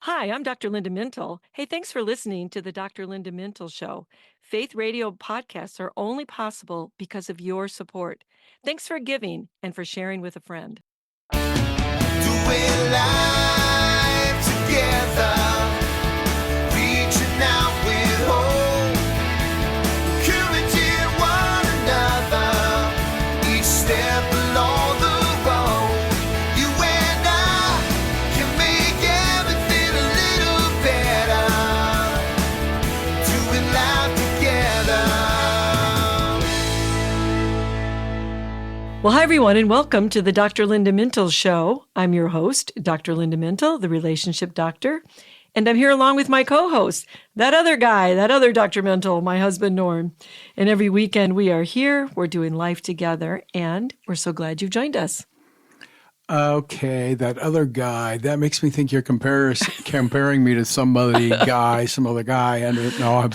Hi, I'm Dr. Linda Mintle. Hey, thanks for listening to the Dr. Linda Mintle Show. Faith radio podcasts are only possible because of your support. Thanks for giving and for sharing with a friend. Doing life together, reaching out with hope, encouraging one another, each step along the road. You and I can make everything a little better, doing life together. Well, hi, everyone, and welcome to the Dr. Linda Mintle Show. I'm your host, Dr. Linda Mintle, the relationship doctor, and I'm here along with my co-host, that other guy, that other Dr. Mintle, my husband, Norm. And every weekend we are here, we're doing life together, and we're so glad you've joined us. Okay, that other guy, that makes me think you're comparing me to some other guy. And no,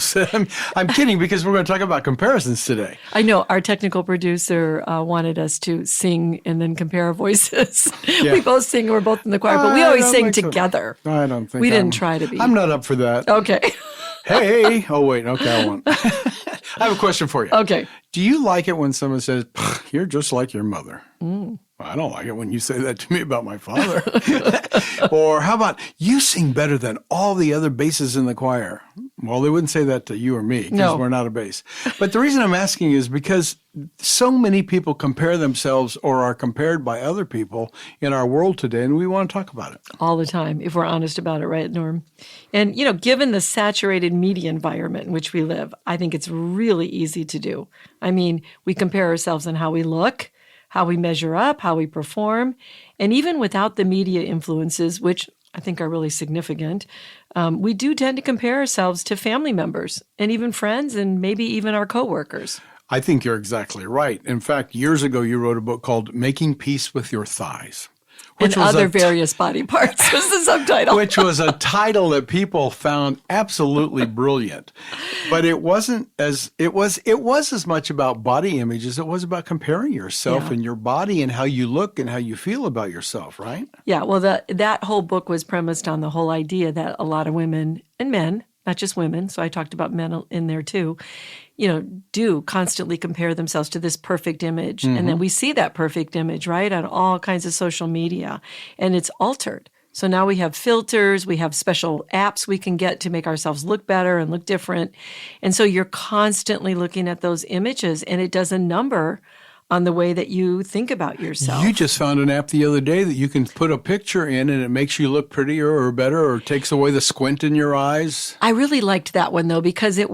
I'm kidding because we're going to talk about comparisons today. I know our technical producer wanted us to sing and then compare our voices. Yeah. We both sing, we're both in the choir, but we always sing think so. together. I don't think We didn't try to be. I'm not up for that. Okay. Hey, oh wait, okay, I won't. I have a question for you. Okay. Do you like it when someone says, "You're just like your mother"? I don't like it when you say that to me about my father. Or how about, "You sing better than all the other basses in the choir"? Well, they wouldn't say that to you or me because No. we're not a bass. But the reason I'm asking is because so many people compare themselves or are compared by other people in our world today, and we want to talk about it. All the time, if we're honest about it, right, Norm? And, given the saturated media environment in which we live, I think it's really easy to do. I mean, we compare ourselves on how we look, how we measure up, how we perform, and even without the media influences, which I think are really significant, we do tend to compare ourselves to family members and even friends and maybe even our coworkers. I think you're exactly right. In fact, years ago, you wrote a book called Making Peace with Your Thighs. And other various body parts was the subtitle. Which was a title that people found absolutely brilliant. But it was as much about body image as it was about comparing yourself and your body and how you look and how you feel about yourself, right? Yeah, well, that whole book was premised on the whole idea that a lot of women and men, not just women, so I talked about men in there too, do constantly compare themselves to this perfect image. And then we see that perfect image, right, on all kinds of social media, and it's altered. So now we have filters, we have special apps we can get to make ourselves look better and look different. And so you're constantly looking at those images, and it does a number on the way that you think about yourself. You just found an app the other day that you can put a picture in and it makes you look prettier or better or takes away the squint in your eyes. I really liked that one though, because it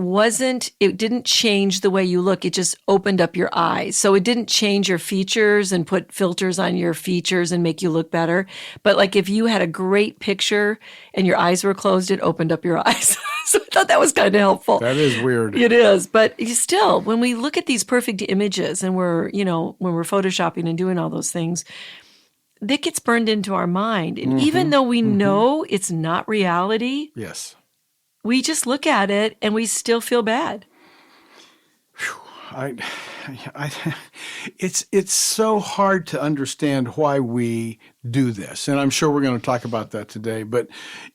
didn't change the way you look. It just opened up your eyes. So it didn't change your features and put filters on your features and make you look better. But like if you had a great picture and your eyes were closed, it opened up your eyes. So I thought that was kind of helpful. That is weird. It is. But still, when we look at these perfect images and when we're photoshopping and doing all those things, that gets burned into our mind. And even though we know it's not reality, Yes. we just look at it and we still feel bad. It's so hard to understand why we do this. And I'm sure we're going to talk about that today. But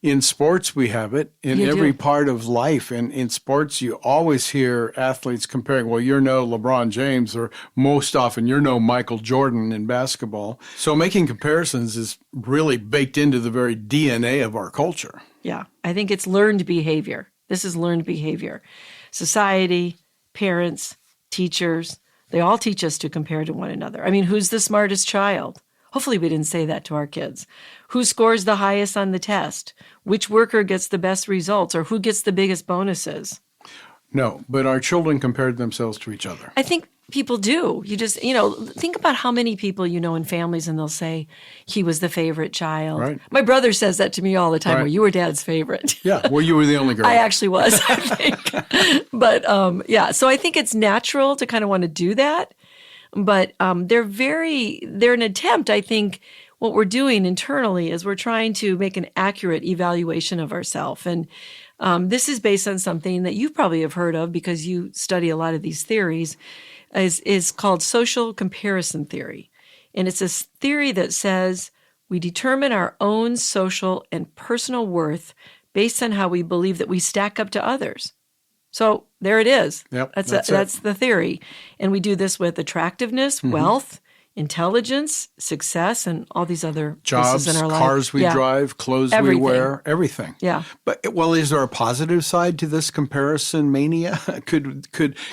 in sports, we have it in every part of life. And in sports, you always hear athletes comparing, well, you're no LeBron James, or most often you're no Michael Jordan in basketball. So making comparisons is really baked into the very DNA of our culture. Yeah, I think it's learned behavior. This is learned behavior. Society, parents, teachers, they all teach us to compare to one another. I mean, who's the smartest child? Hopefully we didn't say that to our kids. Who scores the highest on the test? Which worker gets the best results? Or who gets the biggest bonuses? No, but our children compared themselves to each other. I think people do. You just, think about how many people in families, and they'll say, he was the favorite child. Right. My brother says that to me all the time, Right. well, you were dad's favorite. Yeah, well, you were the only girl. I actually was, I think. But so I think it's natural to kind of want to do that. But they're an attempt, I think. What we're doing internally is we're trying to make an accurate evaluation of ourselves. And this is based on something that you probably have heard of because you study a lot of these theories, is called social comparison theory. And it's a theory that says We determine our own social and personal worth based on how we believe that we stack up to others. So there it is. Yep, That's the theory. And we do this with attractiveness, wealth, intelligence, success, and all these other Jobs, pieces in our life. cars we drive, clothes Everything. we wear, everything. Yeah. But is there a positive side to this comparison mania? Could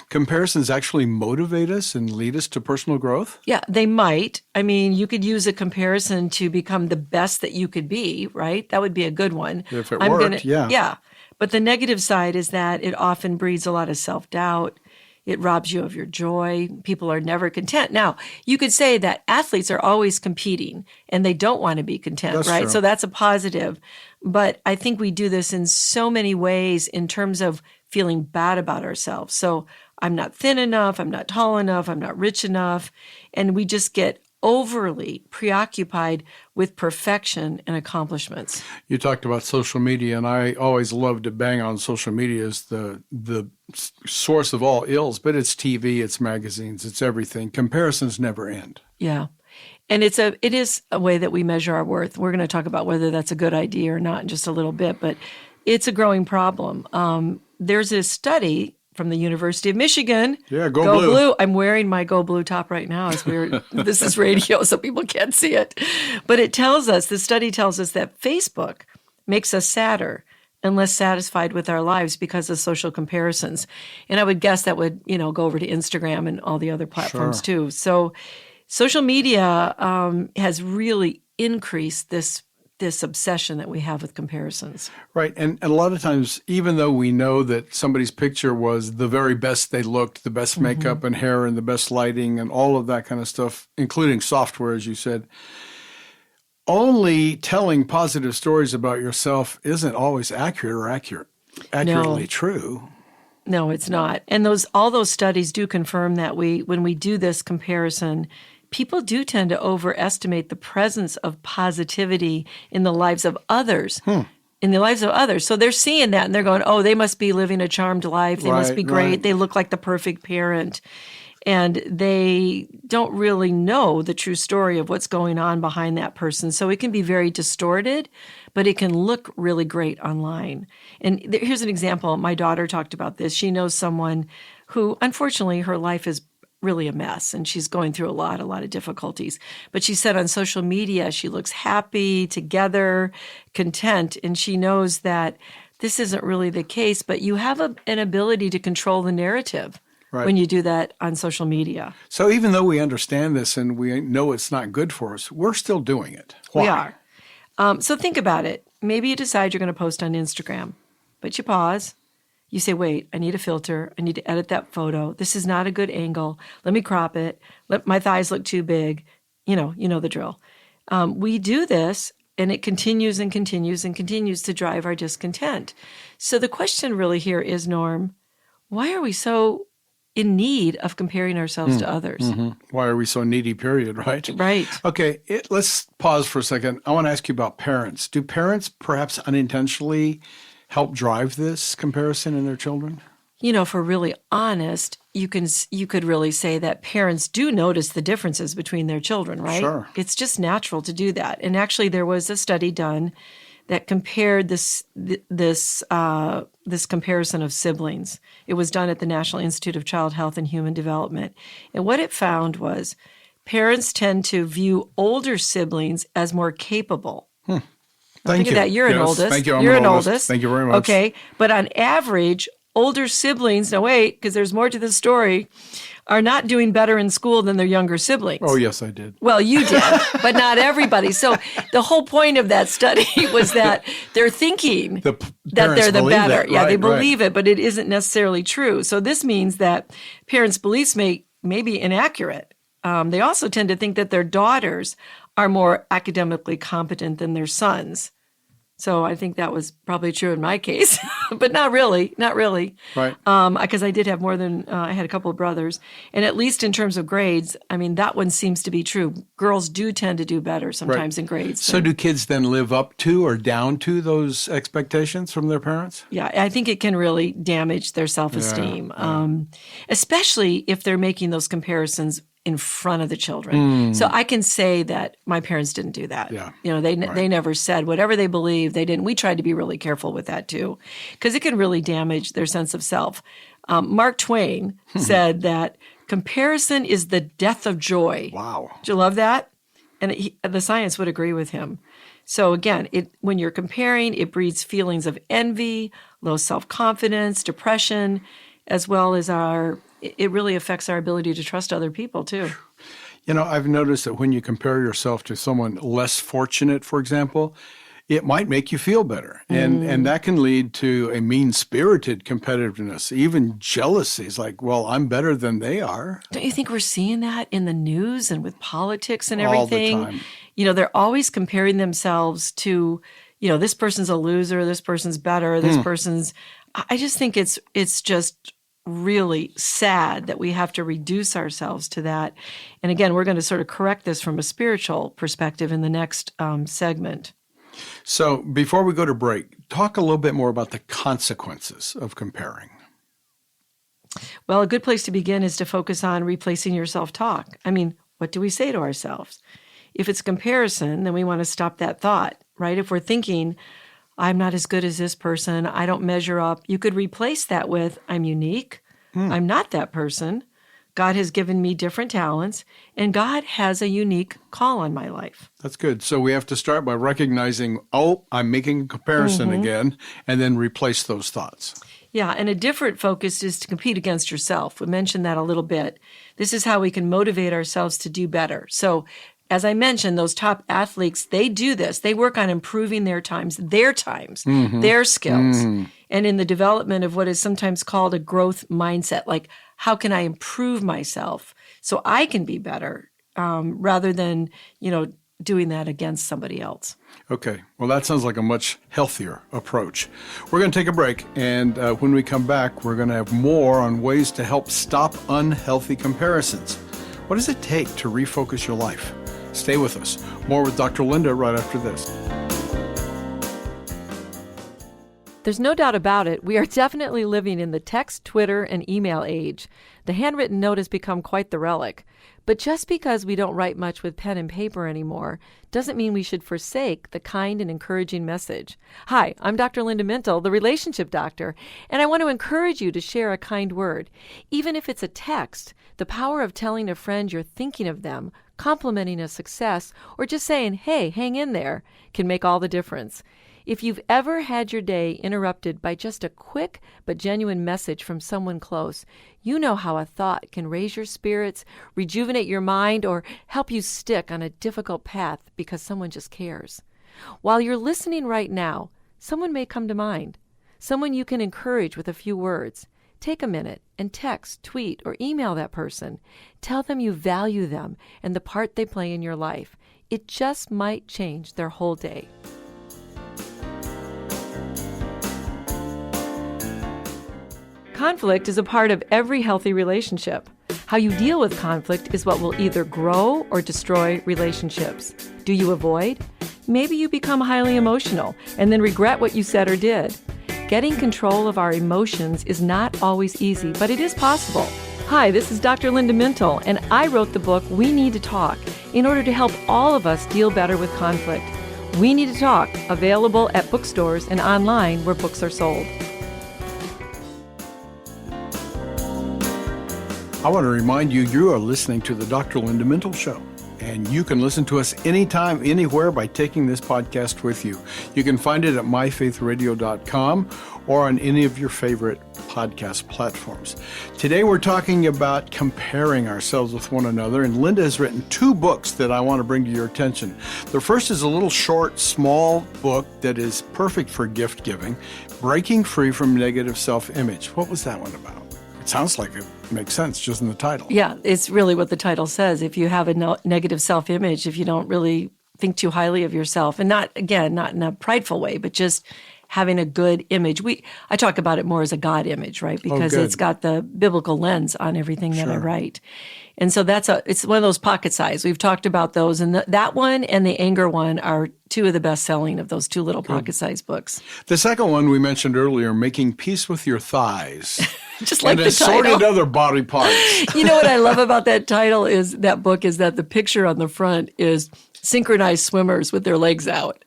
comparisons actually motivate us and lead us to personal growth? Yeah, they might. I mean, you could use a comparison to become the best that you could be, right? That would be a good one. If it worked, yeah. Yeah. But the negative side is that it often breeds a lot of self-doubt. It robs you of your joy. People are never content. Now, you could say that athletes are always competing and they don't want to be content, That's right? true. So that's a positive. But I think we do this in so many ways in terms of feeling bad about ourselves. So I'm not thin enough, I'm not tall enough, I'm not rich enough. And we just get overly preoccupied with perfection and accomplishments. You talked about social media, and I always love to bang on social media as the source of all ills, but it's TV, it's magazines, it's everything. Comparisons never end. Yeah. And it is a way that we measure our worth. We're going to talk about whether that's a good idea or not in just a little bit, but it's a growing problem. There's a study from the University of Michigan. Yeah, go blue. I'm wearing my Go Blue top right now. It's weird. This is radio, so people can't see it. But the study tells us that Facebook makes us sadder and less satisfied with our lives because of social comparisons. And I would guess that would, go over to Instagram and all the other platforms too. So social media has really increased this obsession that we have with comparisons. Right. And a lot of times, even though we know that somebody's picture was the very best they looked, the best makeup and hair and the best lighting and all of that kind of stuff, including software, as you said, only telling positive stories about yourself isn't always accurately true. No, it's not. And all those studies do confirm that when we do this comparison, people do tend to overestimate the presence of positivity in the lives of others. So they're seeing that and they're going, oh, they must be living a charmed life. They must be great. Right. They look like the perfect parent. And they don't really know the true story of what's going on behind that person. So it can be very distorted, but it can look really great online. And here's an example. My daughter talked about this. She knows someone who, unfortunately, her life is really a mess and she's going through a lot of difficulties. But she said on social media, she looks happy, together, content, and she knows that this isn't really the case, but you have an ability to control the narrative when you do that on social media. So even though we understand this and we know it's not good for us, we're still doing it. Why? We are. So think about it. Maybe you decide you're going to post on Instagram, but you pause. You say, wait, I need a filter. I need to edit that photo. This is not a good angle. Let me crop it. Let my thighs look too big. You know the drill. We do this, and it continues and continues and continues to drive our discontent. So the question really here is, Norm, why are we so in need of comparing ourselves to others? Why are we so needy, period, right? Right. Okay, let's pause for a second. I want to ask you about parents. Do parents perhaps unintentionally help drive this comparison in their children? If we're really honest, you could really say that parents do notice the differences between their children, right? Sure. It's just natural to do that. And actually, there was a study done that compared this comparison of siblings. It was done at the National Institute of Child Health and Human Development. And what it found was parents tend to view older siblings as more capable. Thank you. That. You're an oldest. Thank you. You're an oldest. Thank you very much. Okay. But on average, older siblings, now wait, because there's more to the story, are not doing better in school than their younger siblings. Oh, yes, I did. Well, you did, but not everybody. So the whole point of that study was that they're thinking that they're the better. Yeah, they believe it, but it isn't necessarily true. So this means that parents' beliefs may be inaccurate. They also tend to think that their daughters are more academically competent than their sons. So I think that was probably true in my case, but not really. Right. Because I did have I had a couple of brothers. And at least in terms of grades, I mean, that one seems to be true. Girls do tend to do better sometimes in grades. So do kids then live up to or down to those expectations from their parents? Yeah, I think it can really damage their self-esteem, especially if they're making those comparisons in front of the children. So I can say that my parents didn't do that. Yeah. They never said whatever they believed. They didn't. We tried to be really careful with that too, because it can really damage their sense of self. Mark Twain said that comparison is the death of joy. Wow. Do you love that? And the science would agree with him. So again, when you're comparing, it breeds feelings of envy, low self-confidence, depression, as well as it really affects our ability to trust other people too. I've noticed that when you compare yourself to someone less fortunate, for example, it might make you feel better. And that can lead to a mean-spirited competitiveness, even jealousy. It's like, well, I'm better than they are. Don't you think we're seeing that in the news and with politics and everything? All the time. They're always comparing themselves to, this person's a loser, this person's better, this person's... I just think it's just really sad that we have to reduce ourselves to that. And again, we're going to sort of correct this from a spiritual perspective in the next segment. So before we go to break, talk a little bit more about the consequences of comparing. Well, a good place to begin is to focus on replacing your self-talk. I mean, what do we say to ourselves? If it's comparison, then we want to stop that thought, right? If we're thinking, I'm not as good as this person, I don't measure up, you could replace that with, I'm unique, I'm not that person, God has given me different talents, and God has a unique call on my life. That's good. So we have to start by recognizing, I'm making a comparison again, and then replace those thoughts. Yeah, and a different focus is to compete against yourself. We mentioned that a little bit. This is how we can motivate ourselves to do better. So as I mentioned, those top athletes, they do this. They work on improving their times, their skills, and in the development of what is sometimes called a growth mindset, like how can I improve myself so I can be better rather than, doing that against somebody else. Okay. Well, that sounds like a much healthier approach. We're going to take a break, and when we come back, we're going to have more on ways to help stop unhealthy comparisons. What does it take to refocus your life? Stay with us. More with Dr. Linda right after this. There's no doubt about it. We are definitely living in the text, Twitter, and email age. The handwritten note has become quite the relic. But just because we don't write much with pen and paper anymore doesn't mean we should forsake the kind and encouraging message. Hi, I'm Dr. Linda Mintle, the relationship doctor, and I want to encourage you to share a kind word. Even if it's a text, the power of telling a friend you're thinking of them, complimenting a success, or just saying, hey, hang in there, can make all the difference. If you've ever had your day interrupted by just a quick but genuine message from someone close, you know how a thought can raise your spirits, rejuvenate your mind, or help you stick on a difficult path because someone just cares. While you're listening right now, someone may come to mind, someone you can encourage with a few words. Take a minute and text, tweet, or email that person. Tell them you value them and the part they play in your life. It just might change their whole day. Conflict is a part of every healthy relationship. How you deal with conflict is what will either grow or destroy relationships. Do you avoid? Maybe you become highly emotional and then regret what you said or did. Getting control of our emotions is not always easy, but it is possible. Hi, this is Dr. Linda Mintle, and I wrote the book We Need to Talk in order to help all of us deal better with conflict. We Need to Talk, available at bookstores and online where books are sold. I want to remind you, you are listening to the Dr. Linda Mintle Show, and you can listen to us anytime, anywhere by taking this podcast with you. You can find it at myfaithradio.com or on any of your favorite podcast platforms. Today we're talking about comparing ourselves with one another, and Linda has written 2 books that I want to bring to your attention. The first is a little short, small book that is perfect for gift giving, Breaking Free from Negative Self-Image. What was that one about? It sounds like it makes sense just in the title. Yeah, it's really what the title says. If you have a negative self-image, if you don't really think too highly of yourself, and not in a prideful way, but just having a good image. I talk about it more as a God image, right? Because good. it's got the biblical lens on everything that I write. And so it's one of those pocket size. We've talked about those, and that one and the anger one are two of the best selling of those two little pocket size books. The second one we mentioned earlier, Making Peace with Your Thighs. Just like and the title. assorted other body parts. You know what I love about that title is that the picture on the front is synchronized swimmers with their legs out.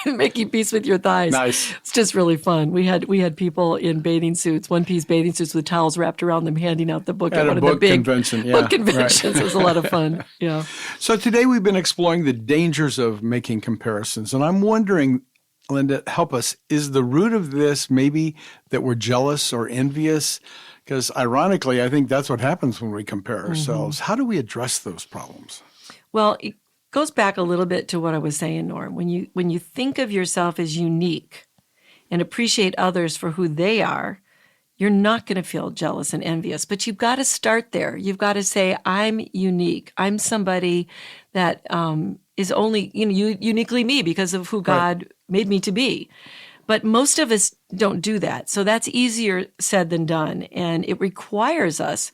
Making peace with your thighs. Nice. It's just really fun. We had people in bathing suits, one-piece bathing suits with towels wrapped around them, handing out the book at one of the big convention. book conventions. It was a lot of fun. Yeah. So today we've been exploring the dangers of making comparisons, and I'm wondering, Linda, help us. Is the root of this maybe that we're jealous or envious? Because ironically, I think that's what happens when we compare ourselves. How do we address those problems? Well, it goes back a little bit to what I was saying, Norm. When you think of yourself as unique and appreciate others for who they are, you're not going to feel jealous and envious. But you've got to start there. You've got to say, I'm unique. I'm somebody that is only uniquely me because of who God made me to be. But most of us don't do that. So that's easier said than done. And it requires us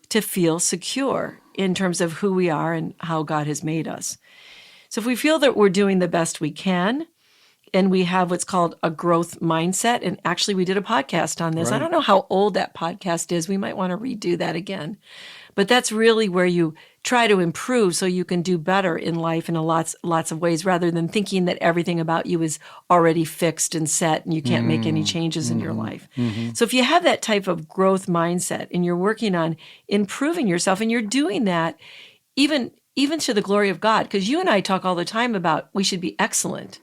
to feel secure in terms of who we are and how God has made us. So if we feel that we're doing the best we can, and we have what's called a growth mindset, and actually we did a podcast on this. I don't know how old that podcast is. We might want to redo that again. But that's really where you try to improve so you can do better in life in lots of ways, rather than thinking that everything about you is already fixed and set and you can't make any changes in your life. So if you have that type of growth mindset and you're working on improving yourself, and you're doing that even to the glory of God, because you and I talk all the time about we should be excellent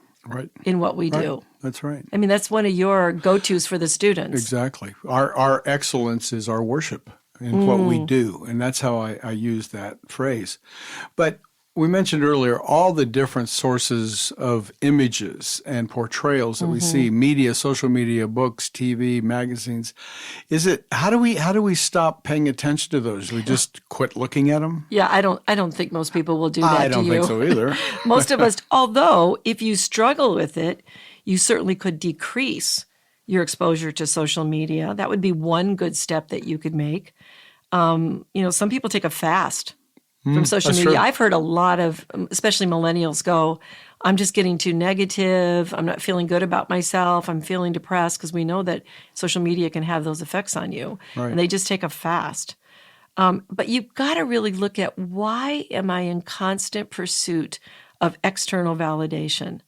in what we do. That's right. I mean, that's one of your go-tos for the students. Exactly. Our excellence is our worship in what we do, and that's how I use that phrase. But we mentioned earlier all the different sources of images and portrayals that we see: media, social media, books, TV, magazines. How do we stop paying attention to those? We just quit looking at them? Yeah, I don't think most people will do that to you. I don't think so either. Most of us, although if you struggle with it, you certainly could decrease your exposure to social media. That would be one good step that you could make. Some people take a fast from social media. True. I've heard a lot of, especially millennials, go, I'm just getting too negative. I'm not feeling good about myself. I'm feeling depressed, because we know that social media can have those effects on you. Right. And they just take a fast. But you've got to really look at, why am I in constant pursuit of external validation?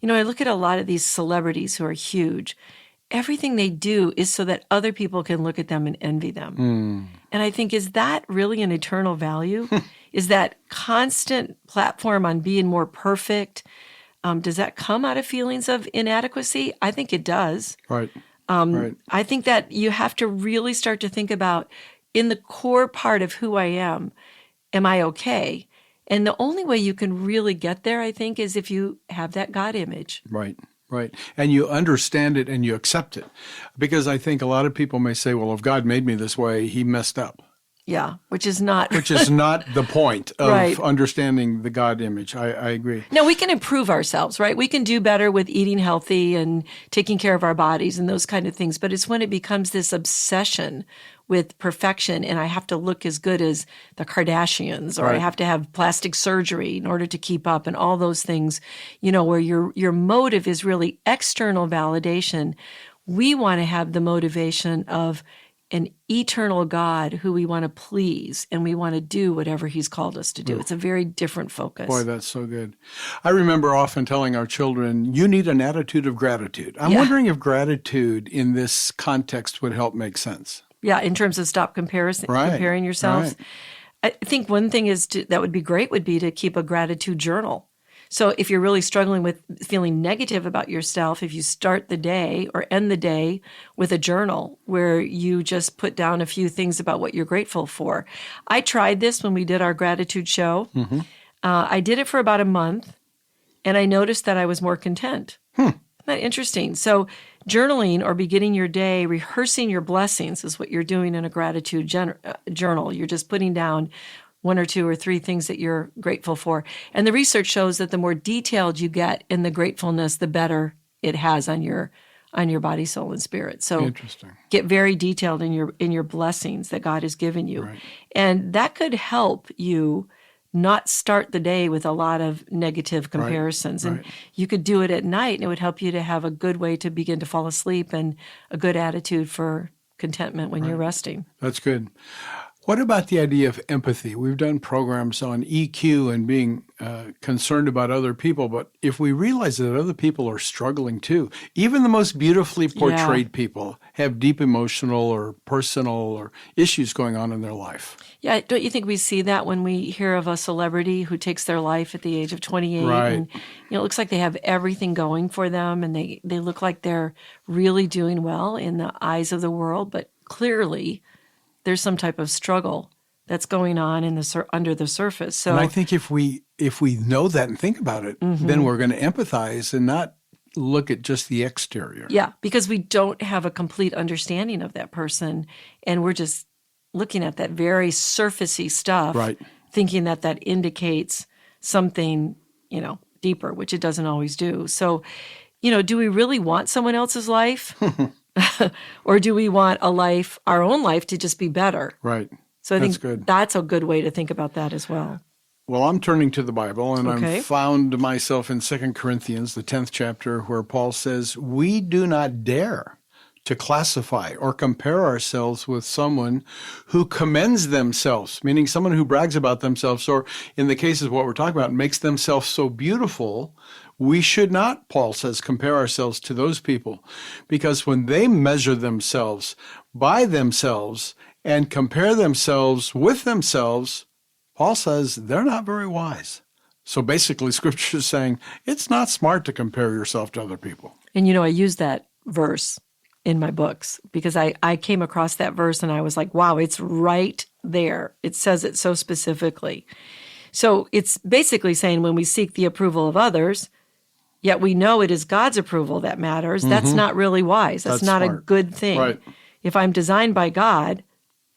I look at a lot of these celebrities who are huge. Everything they do is so that other people can look at them and envy them. And I think, is that really an eternal value? Is that constant platform on being more perfect? Does that come out of feelings of inadequacy? I think it does. Right. I think that you have to really start to think about, in the core part of who I am I okay? And the only way you can really get there, I think, is if you have that God image. Right. And you understand it and you accept it. Because I think a lot of people may say, well, if God made me this way, he messed up. Yeah, which is not the point of Right. understanding the God image. I agree. No, we can improve ourselves, right? We can do better with eating healthy and taking care of our bodies and those kind of things. But it's when it becomes this obsession with perfection, and I have to look as good as the Kardashians, or I have to have plastic surgery in order to keep up, and all those things, where your motive is really external validation. We want to have the motivation of an eternal God who we want to please, and we want to do whatever he's called us to do. It's a very different focus. Boy, that's so good. I remember often telling our children, you need an attitude of gratitude. I'm wondering if gratitude in this context would help make sense. Yeah, in terms of stop comparing yourselves. Right. I think one thing that would be great would be to keep a gratitude journal. So if you're really struggling with feeling negative about yourself, if you start the day or end the day with a journal where you just put down a few things about what you're grateful for. I tried this when we did our gratitude show. I did it for about a month, and I noticed that I was more content. Isn't that interesting? So journaling, or beginning your day, rehearsing your blessings, is what you're doing in a gratitude journal. You're just putting down one or two or three things that you're grateful for. And the research shows that the more detailed you get in the gratefulness, the better it has on your on your body, soul, and spirit. So Interesting. get very detailed in your blessings that God has given you. Right. And that could help you not start the day with a lot of negative comparisons. Right. And you could do it at night, and it would help you to have a good way to begin to fall asleep and a good attitude for contentment when you're resting. That's good. What about the idea of empathy? We've done programs on EQ and being concerned about other people, but if we realize that other people are struggling too, even the most beautifully portrayed people have deep emotional or personal or issues going on in their life. Yeah, don't you think we see that when we hear of a celebrity who takes their life at the age of 28? Right. And it looks like they have everything going for them, and they look like they're really doing well in the eyes of the world, but clearly there's some type of struggle that's going on under the surface. So And I think if we know that and think about it, then we're going to empathize and not look at just the exterior. yeah, because we don't have a complete understanding of that person, and we're just looking at that very surfacey stuff, Right. thinking that indicates something, deeper, which it doesn't always do. So, do we really want someone else's life? Or do we want our own life to just be better? Right. So I That's think good. that's a good way to think about that as well. Well, I'm turning to the Bible, and Okay. I'm found myself in 2 Corinthians, the 10th chapter, where Paul says, we do not dare to classify or compare ourselves with someone who commends themselves, meaning someone who brags about themselves, or in the case of what we're talking about, makes themselves so beautiful. We should not, Paul says, compare ourselves to those people, because when they measure themselves by themselves and compare themselves with themselves, Paul says they're not very wise. So basically, Scripture is saying it's not smart to compare yourself to other people. And I use that verse in my books because I came across that verse and I was like, wow, it's right there. It says it so specifically. So it's basically saying when we seek the approval of others, yet we know it is God's approval that matters, that's not really wise. That's not smart. a good thing. Right. If I'm designed by God,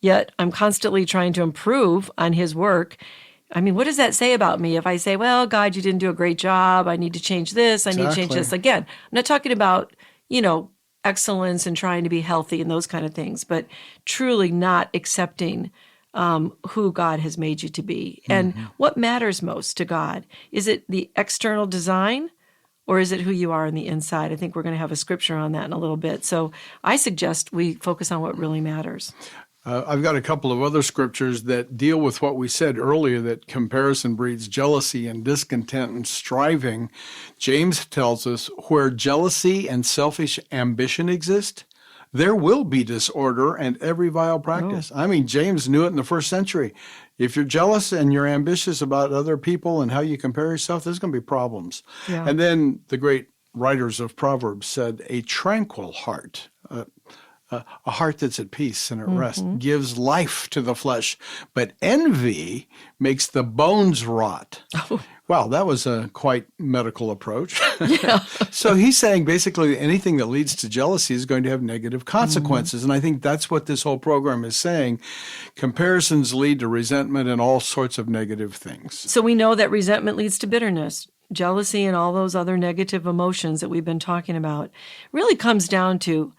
yet I'm constantly trying to improve on his work, I mean, what does that say about me? If I say, well, God, you didn't do a great job, I need to change this, I need to change this. Again, I'm not talking about, excellence and trying to be healthy and those kind of things, but truly not accepting who God has made you to be. And what matters most to God? Is it the external design, or is it who you are on the inside? I think we're going to have a scripture on that in a little bit. So I suggest we focus on what really matters. I've got a couple of other scriptures that deal with what we said earlier, that comparison breeds jealousy and discontent and striving. James tells us where jealousy and selfish ambition exist, there will be disorder and every vile practice. I mean, James knew it in the first century. If you're jealous and you're ambitious about other people and how you compare yourself, there's going to be problems. Yeah. And then the great writers of Proverbs said, a tranquil heart, a heart that's at peace and at rest, gives life to the flesh, but envy makes the bones rot. Well, that was a quite medical approach. So he's saying basically anything that leads to jealousy is going to have negative consequences. And I think that's what this whole program is saying. Comparisons lead to resentment and all sorts of negative things. So we know that resentment leads to bitterness. Jealousy and all those other negative emotions that we've been talking about really comes down to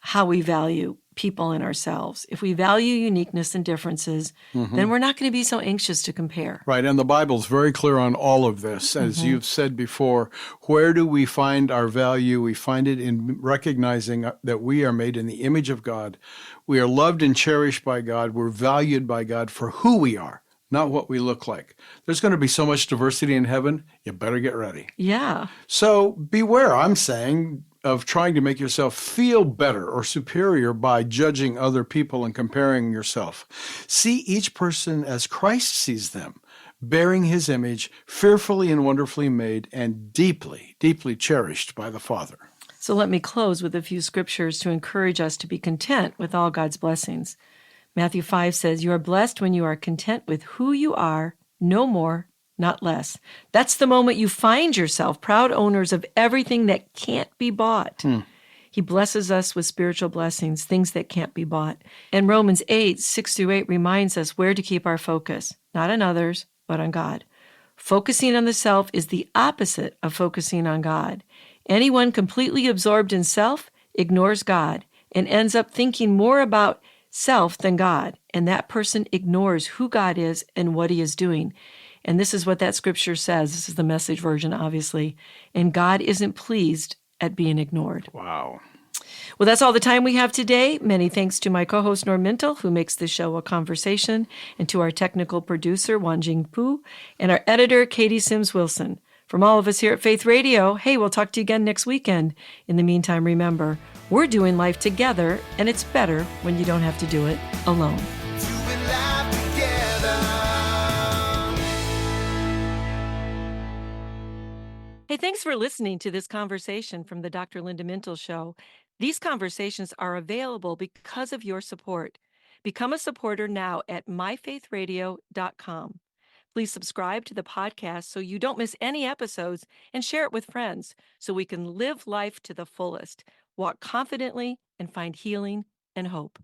how we value people and ourselves. If we value uniqueness and differences, then we're not going to be so anxious to compare. Right, and the Bible's very clear on all of this. As you've said before, where do we find our value? We find it in recognizing that we are made in the image of God. We are loved and cherished by God. We're valued by God for who we are, not what we look like. There's going to be so much diversity in heaven, you better get ready. Yeah. So beware, I'm saying, of trying to make yourself feel better or superior by judging other people and comparing yourself. See each person as Christ sees them, bearing his image, fearfully and wonderfully made, and deeply, deeply cherished by the Father. So let me close with a few scriptures to encourage us to be content with all God's blessings. Matthew 5 says, you are blessed when you are content with who you are, no more, not less. That's the moment you find yourself proud owners of everything that can't be bought. He blesses us with spiritual blessings, things that can't be bought. And Romans 8, 6-8 reminds us where to keep our focus, not on others, but on God. Focusing on the self is the opposite of focusing on God. Anyone completely absorbed in self ignores God and ends up thinking more about self than God, and that person ignores who God is and what he is doing. And this is what that scripture says. This is the Message version, obviously. And God isn't pleased at being ignored. Wow. Well, that's all the time we have today. Many thanks to my co-host Norm Mintel, who makes this show a conversation, and to our technical producer, Wanjing Pu, and our editor, Katie Sims-Wilson. From all of us here at Faith Radio, hey, we'll talk to you again next weekend. In the meantime, remember, we're doing life together, and it's better when you don't have to do it alone. Doing life together. Hey, thanks for listening to this conversation from the Dr. Linda Mintel Show. These conversations are available because of your support. Become a supporter now at myfaithradio.com. Please subscribe to the podcast so you don't miss any episodes, and share it with friends so we can live life to the fullest, walk confidently, and find healing and hope.